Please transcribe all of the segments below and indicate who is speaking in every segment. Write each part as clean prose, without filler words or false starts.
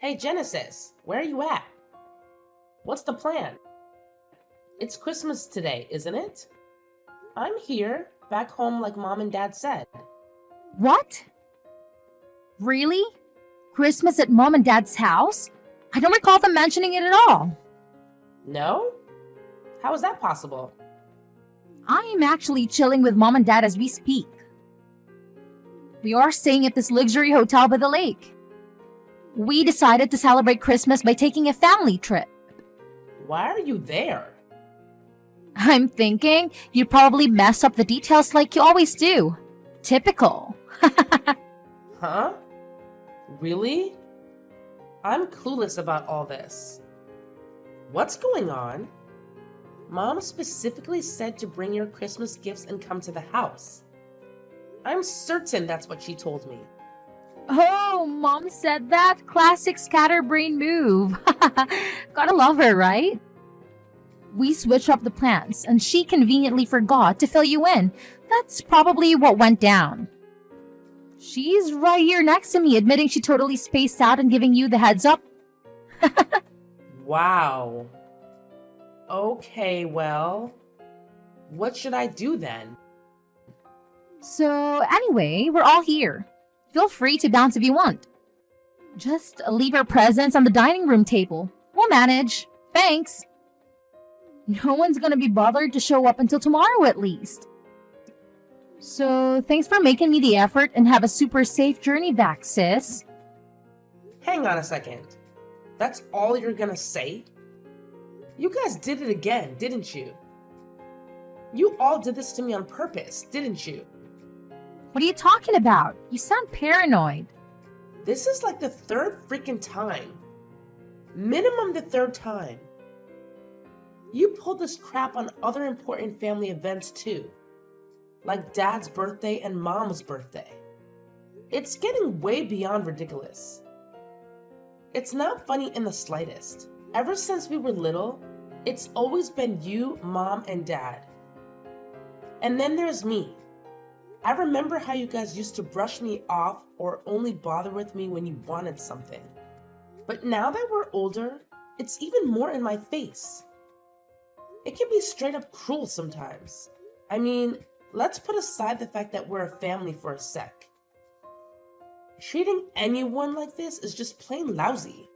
Speaker 1: Hey Genesis, where are you at? What's the plan? It's Christmas today, isn't it? I'm here, back home like mom and dad said.
Speaker 2: What? Really? Christmas at mom and dad's house? I don't recall them mentioning it at all.
Speaker 1: No? How is that possible?
Speaker 2: I am actually chilling with mom and dad as we speak. We are staying at this luxury hotel by the lake. We decided to celebrate Christmas by taking a family trip.
Speaker 1: Why are you there?
Speaker 2: I'm thinking you probably messed up the details like you always do. Typical.
Speaker 1: Huh? Really? I'm clueless about all this. What's going on? Mom specifically said to bring your Christmas gifts and come to the house. I'm certain that's what she told me.
Speaker 2: Oh, mom said that? Classic scatterbrain move. Gotta love her, right? We switched up the plans, and she conveniently forgot to fill you in. That's probably what went down. She's right here next to me, admitting she totally spaced out and giving you the heads up.
Speaker 1: Wow. Okay, well, what should I do then?
Speaker 2: So, anyway, we're all here. Feel free to bounce if you want. Just leave our presents on the dining room table. We'll manage. Thanks. No one's gonna be bothered to show up until tomorrow at least. So, thanks for making me the effort and have a super safe journey back, sis.
Speaker 1: Hang on a second. That's all you're gonna say? You guys did it again, didn't you? You all did this to me on purpose, didn't you?
Speaker 2: What are you talking about? You sound paranoid.
Speaker 1: This is like the third freaking time. Minimum the third time. You pulled this crap on other important family events too. Like Dad's birthday and Mom's birthday. It's getting way beyond ridiculous. It's not funny in the slightest. Ever since we were little, it's always been you, Mom, and Dad. And then there's me. I remember how you guys used to brush me off or only bother with me when you wanted something. But now that we're older, it's even more in my face. It can be straight up cruel sometimes. I mean, let's put aside the fact that we're a family for a sec. Treating anyone like this is just plain lousy.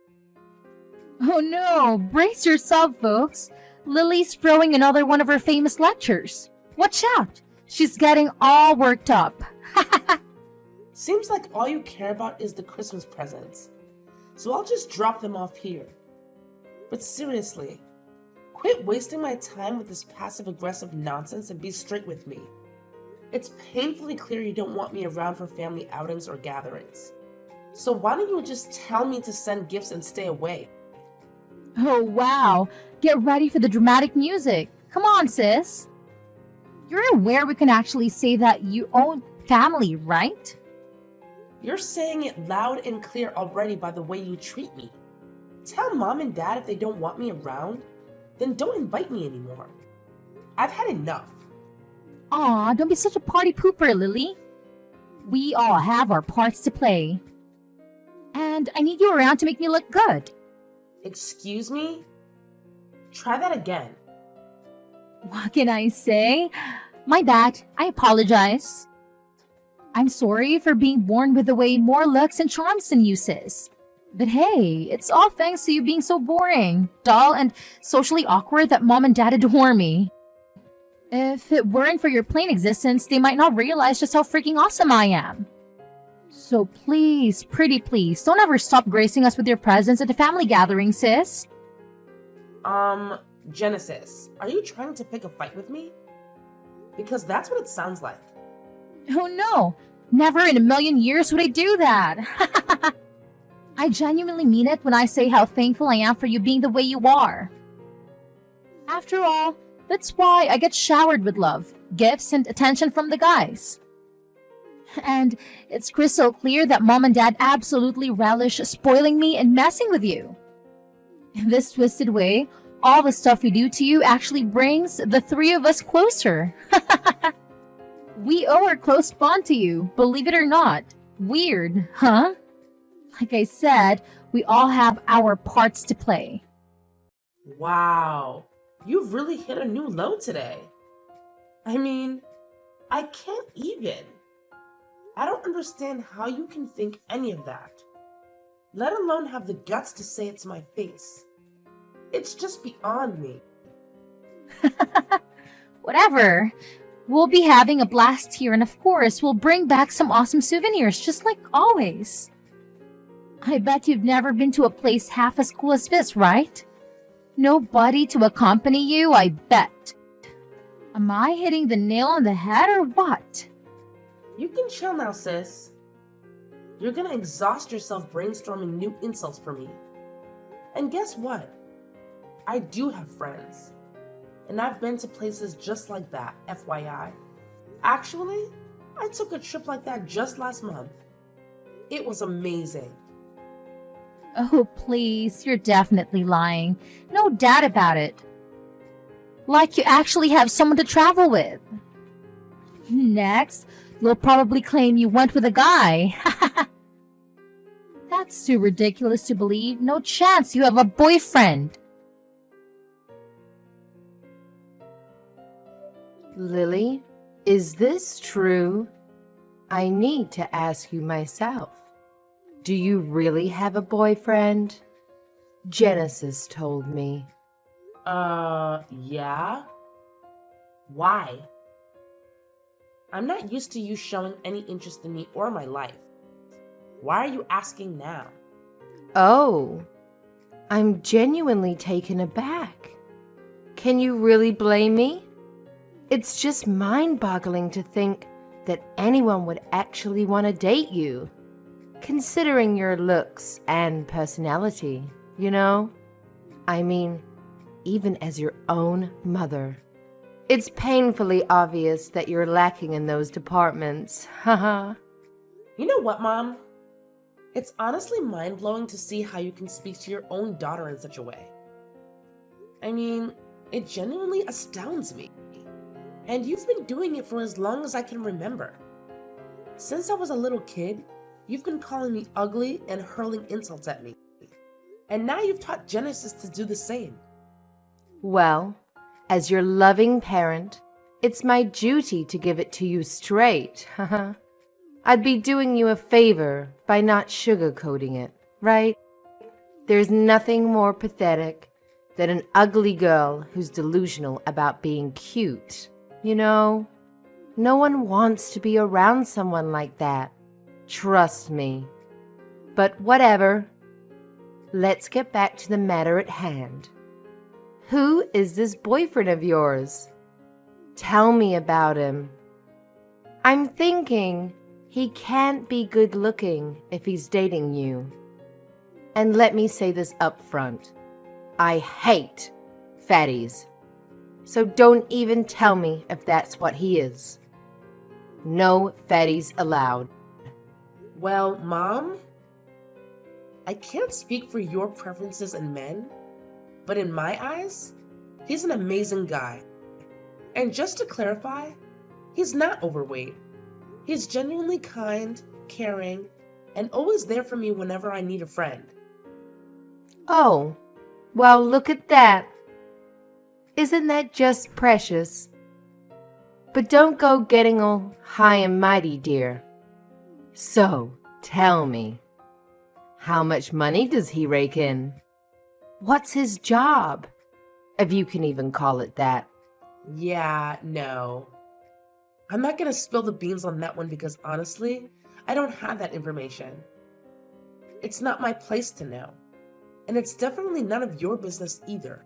Speaker 2: Oh no, brace yourself, folks. Lily's throwing another one of her famous lectures. Watch out, she's getting all worked up.
Speaker 1: Seems like all you care about is the Christmas presents. So I'll just drop them off here. But seriously, quit wasting my time with this passive-aggressive nonsense and be straight with me. It's painfully clear you don't want me around for family outings or gatherings. So why don't you just tell me to send gifts and stay away?
Speaker 2: Oh wow, get ready for the dramatic music. Come on, sis. You're aware we can actually say that you own family, right?
Speaker 1: You're saying it loud and clear already by the way you treat me. Tell Mom and Dad if they don't want me around, then don't invite me anymore. I've had enough.
Speaker 2: Aw, don't be such a party pooper, Lily. We all have our parts to play. And I need you around to make me look good.
Speaker 1: Excuse me? Try that again.
Speaker 2: What can I say? My bad. I apologize. I'm sorry for being born with way more looks and charms than you, sis. But hey, it's all thanks to you being so boring, dull, and socially awkward that Mom and Dad adore me. If it weren't for your plain existence, they might not realize just how freaking awesome I am. So please, pretty please, don't ever stop gracing us with your presence at the family gathering, sis.
Speaker 1: Genesis, are you trying to pick a fight with me? Because that's what it sounds like.
Speaker 2: Oh no, never in a million years would I do that. I genuinely mean it when I say how thankful I am for you being the way you are. After all, that's why I get showered with love, gifts, and attention from the guys. And it's crystal clear that Mom and Dad absolutely relish spoiling me and messing with you. In this twisted way, all the stuff we do to you actually brings the three of us closer. We owe our close bond to you, believe it or not. Weird, huh? Like I said, We all have our parts to play.
Speaker 1: Wow, you've really hit a new low today. I mean, I can't even. I don't understand how you can think any of that, let alone have the guts to say it to my face. It's just beyond me.
Speaker 2: Whatever. We'll be having a blast here, and of course, we'll bring back some awesome souvenirs, just like always. I bet you've never been to a place half as cool as this, right? Nobody to accompany you, I bet. Am I hitting the nail on the head or what?
Speaker 1: You can chill now, sis. You're gonna exhaust yourself brainstorming new insults for me. And guess what? I do have friends. And I've been to places just like that, FYI. Actually, I took a trip like that just last month. It was amazing.
Speaker 2: Oh, please, you're definitely lying. No doubt about it. Like you actually have someone to travel with. Next, you'll probably claim you went with a guy. That's too ridiculous to believe. No chance you have a boyfriend.
Speaker 3: Lily, is this true? I need to ask you myself. Do you really have a boyfriend? Genesis told me.
Speaker 1: Yeah? Why? I'm not used to you showing any interest in me or my life. Why are you asking now?
Speaker 3: Oh, I'm genuinely taken aback. Can you really blame me? It's just mind-boggling to think that anyone would actually want to date you, considering your looks and personality, you know? I mean, even as your own mother. It's painfully obvious that you're lacking in those departments, haha.
Speaker 1: You know what, Mom? It's honestly mind-blowing to see how you can speak to your own daughter in such a way. I mean, it genuinely astounds me. And you've been doing it for as long as I can remember. Since I was a little kid, you've been calling me ugly and hurling insults at me. And now you've taught Genesis to do the same.
Speaker 3: Well, as your loving parent, it's my duty to give it to you straight, haha. I'd be doing you a favor by not sugarcoating it, right? There's nothing more pathetic than an ugly girl who's delusional about being cute, you know? No one wants to be around someone like that. Trust me. But whatever. Let's get back to the matter at hand. Who is this boyfriend of yours? Tell me about him. I'm thinking he can't be good looking if he's dating you. And let me say this up front. I hate fatties. So don't even tell me if that's what he is. No fatties allowed.
Speaker 1: Well, Mom, I can't speak for your preferences in men, but in my eyes, he's an amazing guy. And just to clarify, he's not overweight. He's genuinely kind, caring, and always there for me whenever I need a friend.
Speaker 3: Oh, well, look at that. Isn't that just precious? But don't go getting all high and mighty, dear. So, tell me, how much money does he rake in? What's his job? If you can even call it that.
Speaker 1: Yeah, no. I'm not gonna spill the beans on that one because honestly, I don't have that information. It's not my place to know. And it's definitely none of your business either.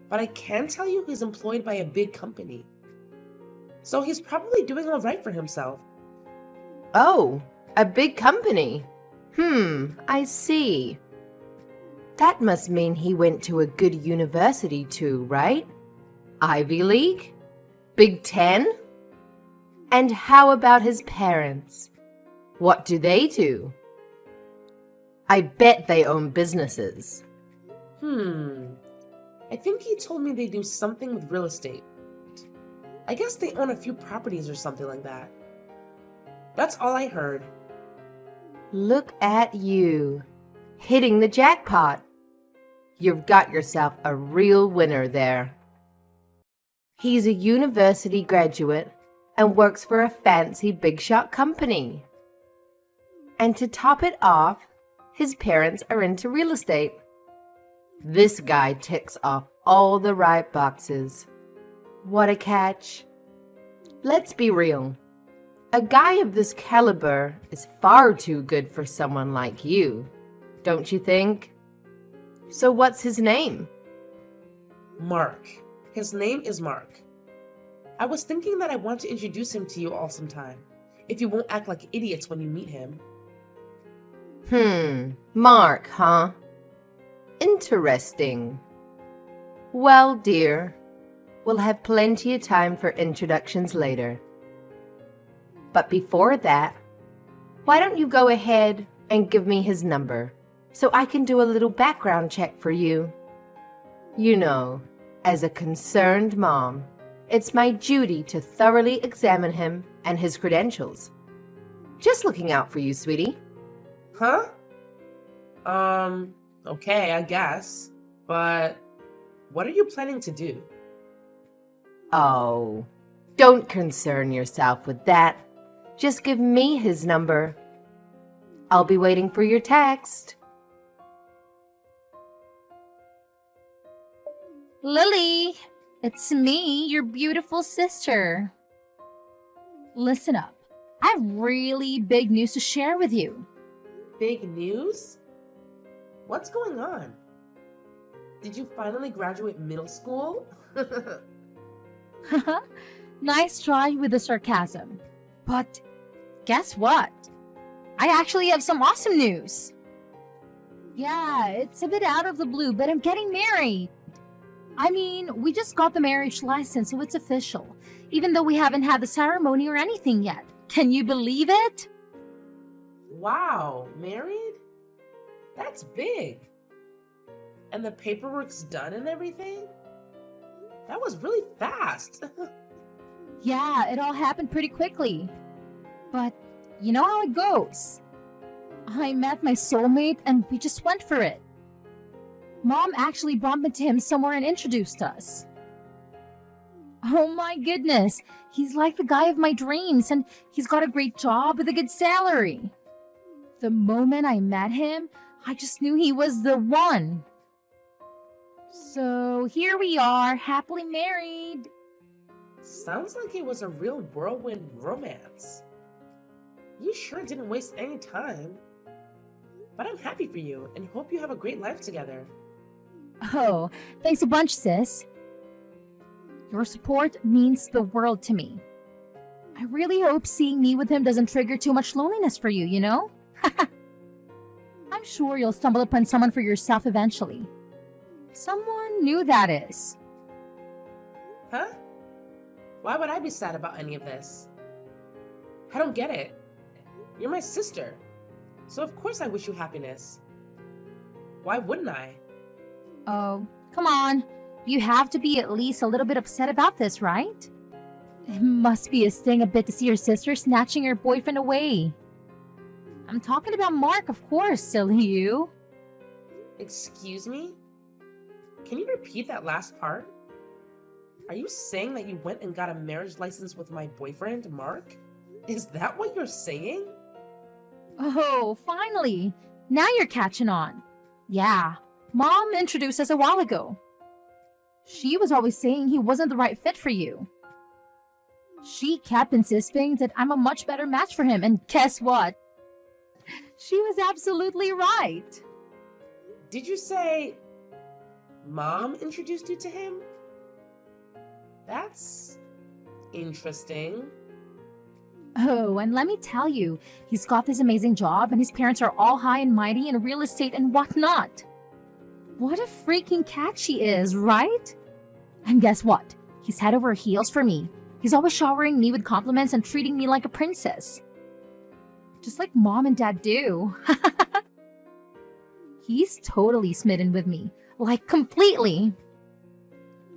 Speaker 1: But I can tell you he's employed by a big company. So he's probably doing all right for himself.
Speaker 3: Oh, a big company. I see. That must mean he went to a good university too, right? Ivy League? Big Ten? And how about his parents? What do they do? I bet they own businesses.
Speaker 1: I think he told me they do something with real estate. I guess they own a few properties or something like that. That's all I heard.
Speaker 3: Look at you. hitting the jackpot. You've got yourself a real winner there. He's a university graduate and works for a fancy big shot company. And to top it off, his parents are into real estate. This guy ticks off all the right boxes. What a catch. Let's be real. A guy of this caliber is far too good for someone like you, don't you think? So what's his name?
Speaker 1: Mark. His name is Mark. I was thinking that I want to introduce him to you all sometime, if you won't act like idiots when you meet him.
Speaker 3: Mark, huh? Interesting. Well, dear, we'll have plenty of time for introductions later. But before that, why don't you go ahead and give me his number so I can do a little background check for you? You know, as a concerned mom, it's my duty to thoroughly examine him and his credentials. Just looking out for you, sweetie.
Speaker 1: Huh? Okay, I guess. But what are you planning to do?
Speaker 3: Oh, don't concern yourself with that. Just give me his number. I'll be waiting for your text.
Speaker 2: Lily, it's me, your beautiful sister. Listen up. I have really big news to share with you.
Speaker 1: Big news? What's going on? Did you finally graduate middle school?
Speaker 2: Nice try with the sarcasm. But guess what? I actually have some awesome news. Yeah, it's a bit out of the blue, but I'm getting married. I mean, we just got the marriage license, so it's official, even though we haven't had the ceremony or anything yet. Can you believe it?
Speaker 1: Wow, married? That's big. And the paperwork's done and everything? That was really fast.
Speaker 2: Yeah, it all happened pretty quickly. But you know how it goes. I met my soulmate and we just went for it. Mom actually brought me to him somewhere and introduced us. Oh my goodness, he's like the guy of my dreams and he's got a great job with a good salary. The moment I met him, I just knew he was the one. So here we are, happily married.
Speaker 1: Sounds like it was a real whirlwind romance. You sure didn't waste any time. But I'm happy for you and hope you have a great life together.
Speaker 2: Oh, thanks a bunch, sis. Your support means the world to me. I really hope seeing me with him doesn't trigger too much loneliness for you, you know? I'm sure you'll stumble upon someone for yourself eventually. Someone new, that is.
Speaker 1: Huh? Why would I be sad about any of this? I don't get it. You're my sister, so of course I wish you happiness. Why wouldn't I?
Speaker 2: Oh, come on. You have to be at least a little bit upset about this, right? It must be a sting a bit to see your sister snatching your boyfriend away. I'm talking about Mark, of course, silly you.
Speaker 1: Excuse me? Can you repeat that last part? Are you saying that you went and got a marriage license with my boyfriend, Mark? Is that what you're saying?
Speaker 2: Oh, finally. Now you're catching on. Yeah, Mom introduced us a while ago. She was always saying he wasn't the right fit for you. She kept insisting that I'm a much better match for him, and guess what? She was absolutely right.
Speaker 1: Did you say Mom introduced you to him? That's interesting.
Speaker 2: Oh, and let me tell you, he's got this amazing job and his parents are all high and mighty in real estate and whatnot. What a freaking catch she is, right? And guess what? He's head over heels for me. He's always showering me with compliments and treating me like a princess. Just like Mom and Dad do. He's totally smitten with me. Like, completely.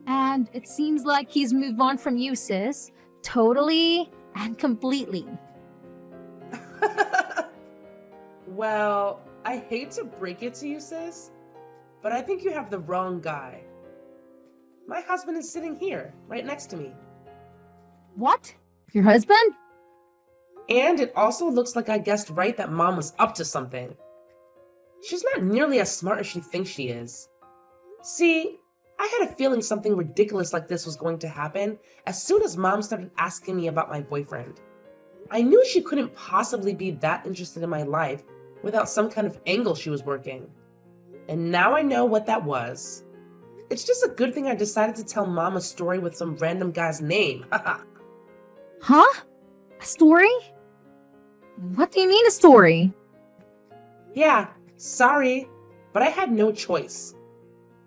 Speaker 2: And it seems like he's moved on from you, sis. Totally and completely.
Speaker 1: Well, I hate to break it to you, sis, but I think you have the wrong guy. My husband is sitting here, right next to me.
Speaker 2: What? Your husband?
Speaker 1: And it also looks like I guessed right that Mom was up to something. She's not nearly as smart as she thinks she is. See, I had a feeling something ridiculous like this was going to happen as soon as Mom started asking me about my boyfriend. I knew she couldn't possibly be that interested in my life without some kind of angle she was working. And now I know what that was. It's just a good thing I decided to tell Mom a story with some random guy's name.
Speaker 2: Huh? A story? What do you mean a story?
Speaker 1: Yeah, sorry, but I had no choice.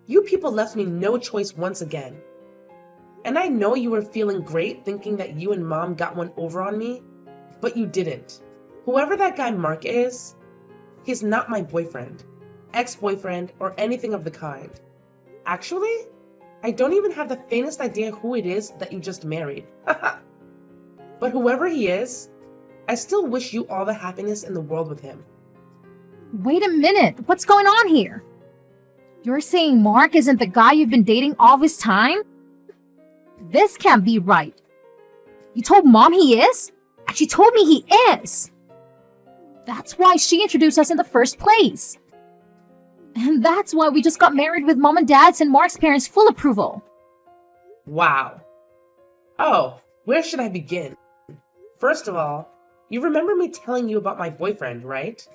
Speaker 1: You people left me no choice once again. And I know you were feeling great thinking that you and Mom got one over on me, but you didn't. Whoever that guy Mark is, he's not my boyfriend, ex-boyfriend, or anything of the kind. Actually, I don't even have the faintest idea who it is that you just married. But whoever he is, I still wish you all the happiness in the world with him.
Speaker 2: Wait a minute, what's going on here? You're saying Mark isn't the guy you've been dating all this time? This can't be right. You told Mom he is? And she told me he is. That's why she introduced us in the first place. And that's why we just got married with Mom and Dad's and Mark's parents' full approval.
Speaker 1: Wow. Oh, where should I begin? First of all, you remember me telling you about my boyfriend, right?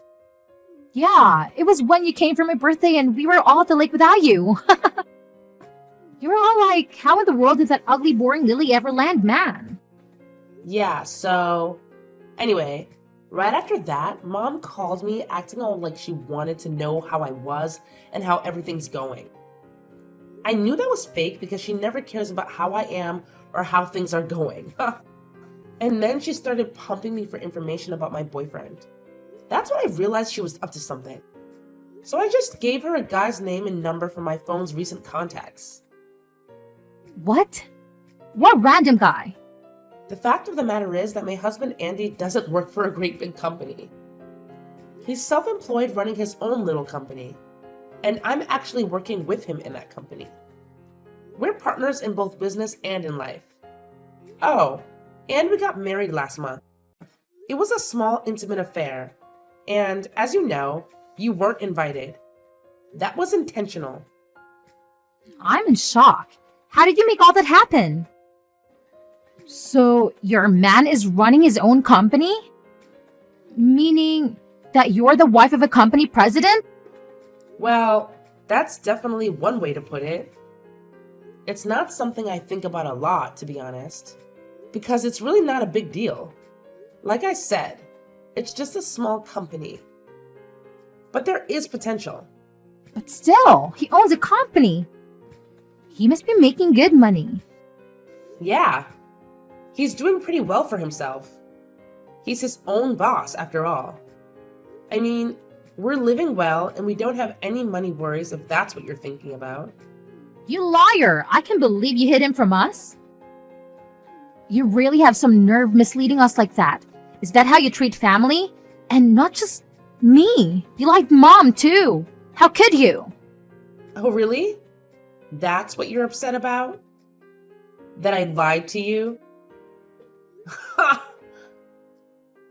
Speaker 2: Yeah, it was when you came for my birthday and we were all at the lake without you. You were all like, how in the world did that ugly, boring Lily ever land, man?
Speaker 1: Yeah, so... Anyway, right after that, Mom called me acting all like she wanted to know how I was and how everything's going. I knew that was fake because she never cares about how I am or how things are going. And then she started pumping me for information about my boyfriend. That's when I realized she was up to something. So I just gave her a guy's name and number from my phone's recent contacts.
Speaker 2: What? What random guy?
Speaker 1: The fact of the matter is that my husband Andy doesn't work for a great big company. He's self-employed running his own little company, and I'm actually working with him in that company. We're partners in both business and in life. Oh, and we got married last month. It was a small, intimate affair, and as you know, you weren't invited. That was intentional.
Speaker 2: I'm in shock. How did you make all that happen? So, your man is running his own company? Meaning that you're the wife of a company president?
Speaker 1: Well, that's definitely one way to put it. It's not something I think about a lot, to be honest, because it's really not a big deal. Like I said, it's just a small company. But there is potential.
Speaker 2: But still, he owns a company. He must be making good money.
Speaker 1: Yeah, he's doing pretty well for himself. He's his own boss, after all. I mean, we're living well and we don't have any money worries if that's what you're thinking about.
Speaker 2: You liar! I can't believe you hid him from us. You really have some nerve misleading us like that. Is that how you treat family? And not just me. You lied Mom, too. How could you?
Speaker 1: Oh, really? That's what you're upset about? That I lied to you?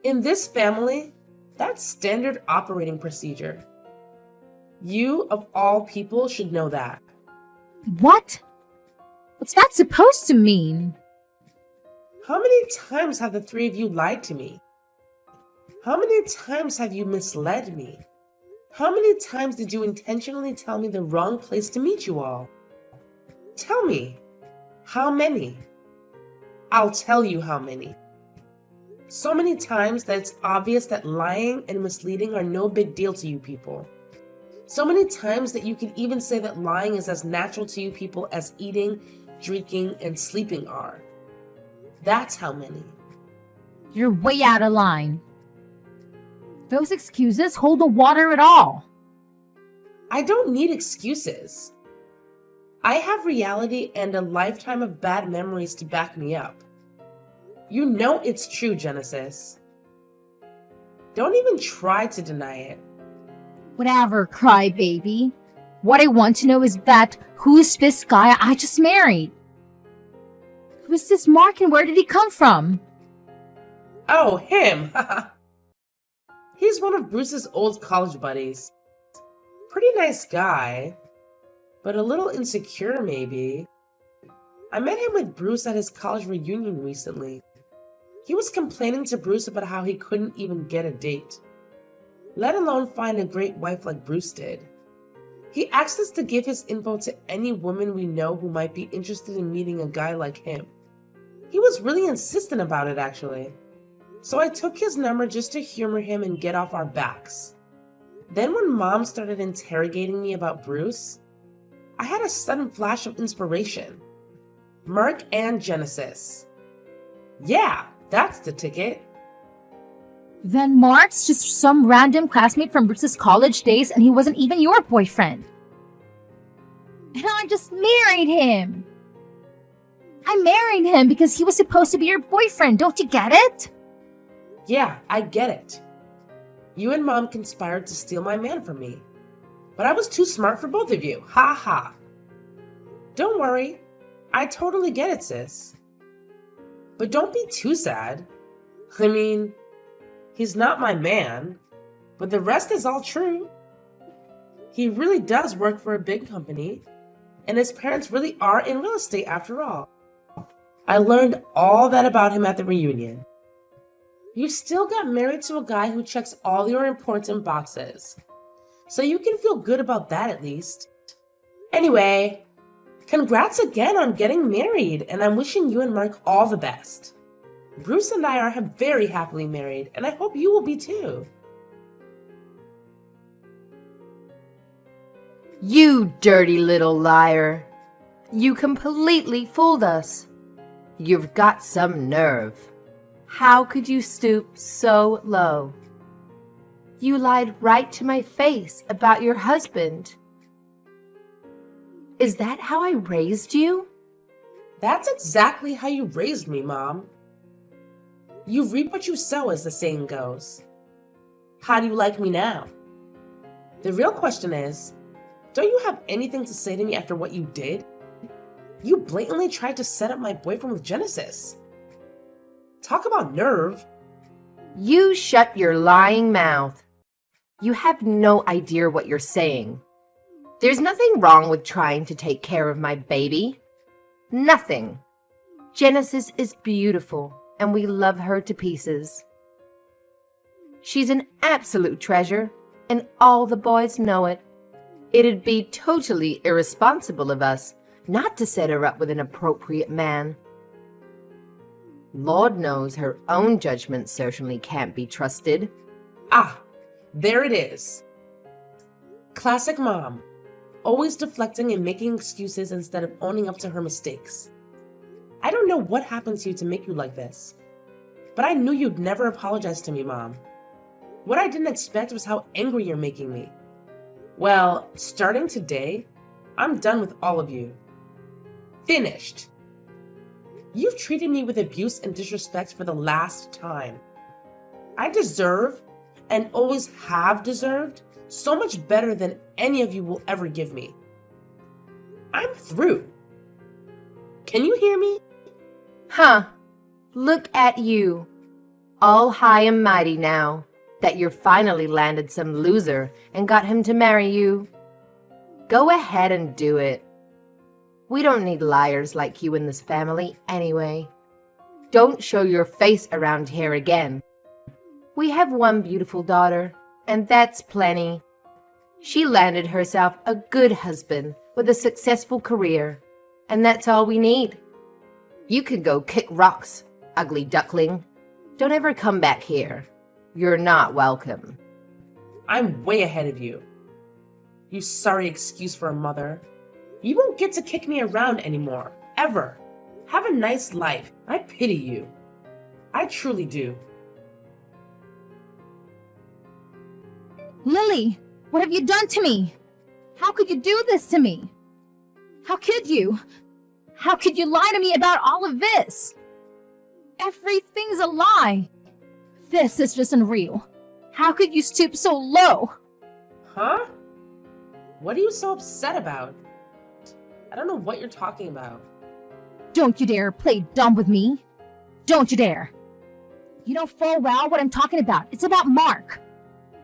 Speaker 1: In this family, that's standard operating procedure. You, of all people, should know that.
Speaker 2: What? What's that supposed to mean?
Speaker 1: How many times have the three of you lied to me? How many times have you misled me? How many times did you intentionally tell me the wrong place to meet you all? Tell me, how many? I'll tell you how many. So many times that it's obvious that lying and misleading are no big deal to you people. So many times that you can even say that lying is as natural to you people as eating, drinking, and sleeping are. That's how many.
Speaker 2: You're way out of line. Those excuses hold no water at all.
Speaker 1: I don't need excuses. I have reality and a lifetime of bad memories to back me up. You know it's true, Genesis. Don't even try to deny it.
Speaker 2: Whatever, crybaby. What I want to know is that who's this guy I just married? Who's this Mark and where did he come from?
Speaker 1: Oh, him! He's one of Bruce's old college buddies. Pretty nice guy, but a little insecure maybe. I met him with Bruce at his college reunion recently. He was complaining to Bruce about how he couldn't even get a date, let alone find a great wife like Bruce did. He asked us to give his info to any woman we know who might be interested in meeting a guy like him. He was really insistent about it, actually. So I took his number just to humor him and get off our backs. Then when Mom started interrogating me about Bruce, I had a sudden flash of inspiration. Mark and Genesis. Yeah, that's the ticket.
Speaker 2: Then Mark's just some random classmate from Bruce's college days and he wasn't even your boyfriend. And I just married him. I married him because he was supposed to be your boyfriend. Don't you get it?
Speaker 1: Yeah, I get it. You and Mom conspired to steal my man from me. But I was too smart for both of you. Ha ha. Don't worry. I totally get it, sis. But don't be too sad. I mean, he's not my man, but the rest is all true. He really does work for a big company, and his parents really are in real estate after all. I learned all that about him at the reunion. You still got married to a guy who checks all your important boxes, so you can feel good about that at least. Anyway, congrats again on getting married, and I'm wishing you and Mark all the best. Bruce and I are very happily married, and I hope you will be too.
Speaker 3: You dirty little liar. You completely fooled us. You've got some nerve. How could you stoop so low? You lied right to my face about your husband. Is that how I raised you?
Speaker 1: That's exactly how you raised me, Mom. You reap what you sow, as the saying goes. How do you like me now? The real question is, don't you have anything to say to me after what you did? You blatantly tried to set up my boyfriend with Genesis. Talk about nerve.
Speaker 3: You shut your lying mouth. You have no idea what you're saying. There's nothing wrong with trying to take care of my baby. Nothing. Genesis is beautiful, and we love her to pieces. She's an absolute treasure, and all the boys know it. It'd be totally irresponsible of us not to set her up with an appropriate man. Lord knows her own judgment certainly can't be trusted.
Speaker 1: Ah, there it is. Classic Mom. Always deflecting and making excuses instead of owning up to her mistakes. I don't know what happened to you to make you like this, but I knew you'd never apologize to me, Mom. What I didn't expect was how angry you're making me. Well, starting today, I'm done with all of you. Finished. You've treated me with abuse and disrespect for the last time. I deserve, and always have deserved, so much better than any of you will ever give me. I'm through. Can you hear me?
Speaker 3: Huh. Look at you. All high and mighty now that you're finally landed some loser and got him to marry you. Go ahead and do it. We don't need liars like you in this family anyway. Don't show your face around here again. We have one beautiful daughter, and that's plenty. She landed herself a good husband with a successful career, and that's all we need. You can go kick rocks, ugly duckling. Don't ever come back here. You're not welcome.
Speaker 1: I'm way ahead of you. You sorry excuse for a mother. You won't get to kick me around anymore, ever. Have a nice life. I pity you. I truly do.
Speaker 2: Lily, what have you done to me? How could you do this to me? How could you? How could you lie to me about all of this? Everything's a lie. This is just unreal. How could you stoop so low?
Speaker 1: Huh? What are you so upset about? I don't know what you're talking about.
Speaker 2: Don't you dare play dumb with me. Don't you dare. You know full well what I'm talking about. It's about Mark.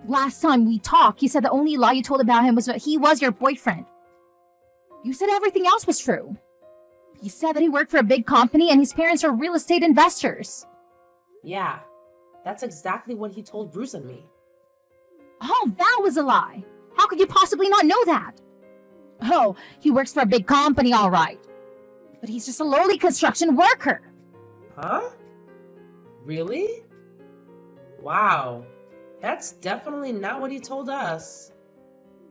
Speaker 2: Last time we talked, you said the only lie you told about him was that he was your boyfriend. You said everything else was true. You said that he worked for a big company and his parents are real estate investors.
Speaker 1: Yeah, that's exactly what he told Bruce and me.
Speaker 2: Oh, that was a lie. How could you possibly not know that? Oh, he works for a big company, all right. But he's just a lowly construction worker.
Speaker 1: Huh? Really? Wow, that's definitely not what he told us.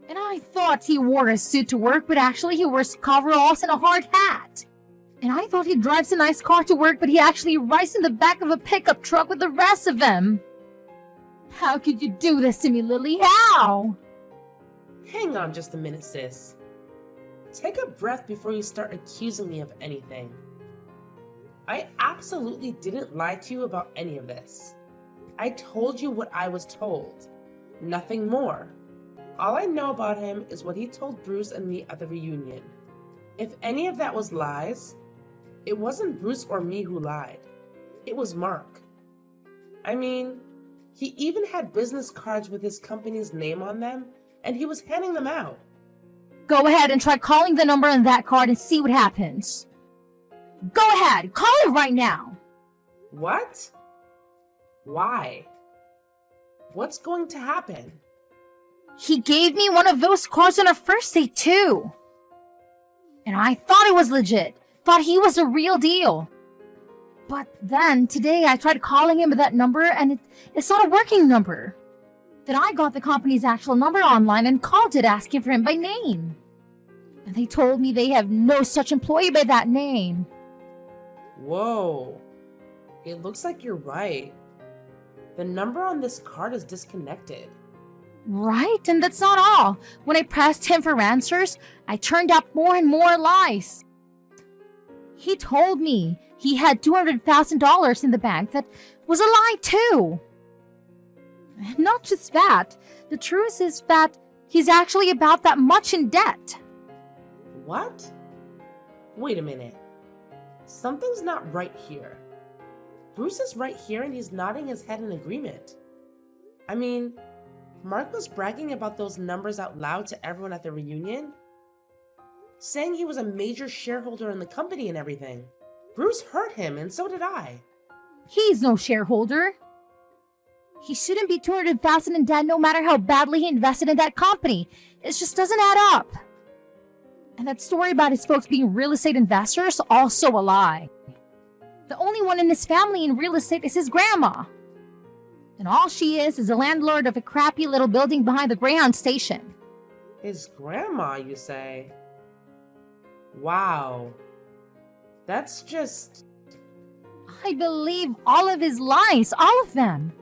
Speaker 2: And I thought he wore a suit to work, but actually he wears coveralls and a hard hat. And I thought he drives a nice car to work, but he actually rides in the back of a pickup truck with the rest of them. How could you do this to me, Lily? How?
Speaker 1: Hang on just a minute, sis. Take a breath before you start accusing me of anything. I absolutely didn't lie to you about any of this. I told you what I was told. Nothing more. All I know about him is what he told Bruce and me at the reunion. If any of that was lies, it wasn't Bruce or me who lied. It was Mark. I mean, he even had business cards with his company's name on them, and he was handing them out.
Speaker 2: Go ahead and try calling the number on that card and see what happens. Go ahead, call it right now.
Speaker 1: What? Why? What's going to happen?
Speaker 2: He gave me one of those cards on our first date too. And I thought it was legit. Thought he was the real deal. But then today I tried calling him with that number and it's not a working number. Then I got the company's actual number online and called it asking for him by name. And they told me they have no such employee by that name.
Speaker 1: Whoa. It looks like you're right. The number on this card is disconnected.
Speaker 2: Right? And that's not all. When I pressed him for answers, I turned up more and more lies. He told me he had $200,000 in the bank. That was a lie too. Not just that. The truth is that he's actually about that much in debt.
Speaker 1: What? Wait a minute. Something's not right here. Bruce is right here and he's nodding his head in agreement. I mean, Mark was bragging about those numbers out loud to everyone at the reunion, saying he was a major shareholder in the company and everything. Bruce heard him, and so did I.
Speaker 2: He's no shareholder. He shouldn't be $200,000 in debt no matter how badly he invested in that company. It just doesn't add up. And that story about his folks being real estate investors, also a lie. The only one in his family in real estate is his grandma. And all she is a landlord of a crappy little building behind the Greyhound station.
Speaker 1: His grandma, you say? Wow. That's just...
Speaker 2: I believe all of his lies, all of them.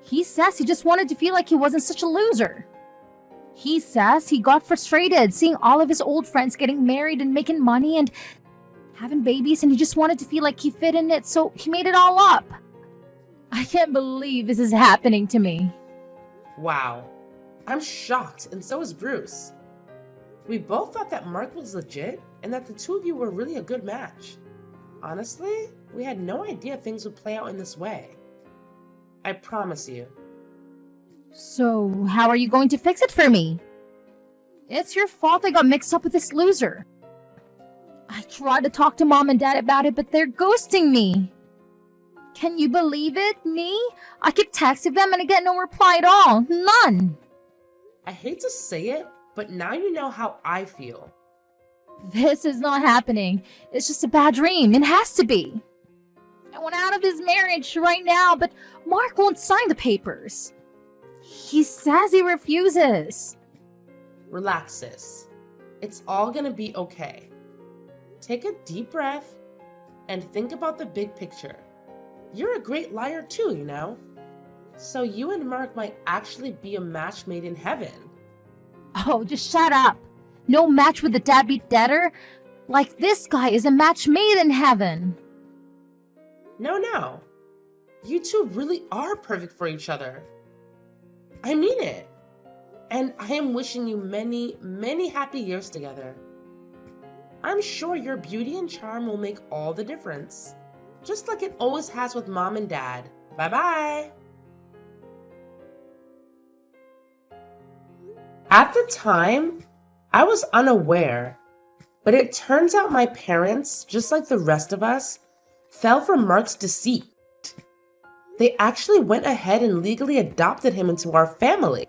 Speaker 2: He says he just wanted to feel like he wasn't such a loser. He says he got frustrated seeing all of his old friends getting married and making money and having babies, and he just wanted to feel like he fit in it, so he made it all up. I can't believe this is happening to me.
Speaker 1: Wow. I'm shocked, and so is Bruce. We both thought that Mark was legit, and that the two of you were really a good match. Honestly, we had no idea things would play out in this way. I promise you.
Speaker 2: So, how are you going to fix it for me? It's your fault I got mixed up with this loser. I tried to talk to Mom and Dad about it, but they're ghosting me. Can you believe it? Me? I keep texting them and I get no reply at all. None.
Speaker 1: I hate to say it, but now you know how I feel.
Speaker 2: This is not happening. It's just a bad dream. It has to be. I want out of this marriage right now, but Mark won't sign the papers. He says he refuses.
Speaker 1: Relax, sis. It's all gonna be okay. Take a deep breath and think about the big picture. You're a great liar too, you know? So you and Mark might actually be a match made in heaven.
Speaker 2: Oh, just shut up. No match with the deadbeat debtor? Like this guy is a match made in heaven.
Speaker 1: No. You two really are perfect for each other. I mean it. and I am wishing you many, many happy years together. I'm sure your beauty and charm will make all the difference, just like it always has with Mom and Dad. Bye-bye! At the time, I was unaware, but it turns out my parents, just like the rest of us, fell for Mark's deceit. They actually went ahead and legally adopted him into our family.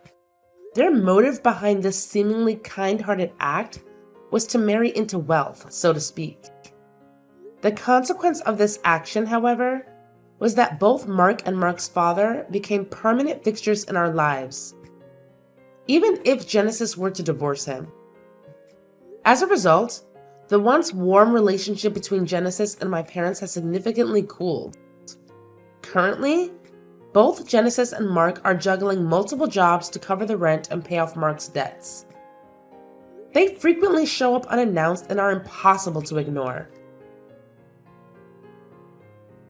Speaker 1: Their motive behind this seemingly kind-hearted act was to marry into wealth, so to speak. The consequence of this action, however, was that both Mark and Mark's father became permanent fixtures in our lives, even if Genesis were to divorce him. As a result, the once warm relationship between Genesis and my parents has significantly cooled. Currently, both Genesis and Mark are juggling multiple jobs to cover the rent and pay off Mark's debts. They frequently show up unannounced and are impossible to ignore.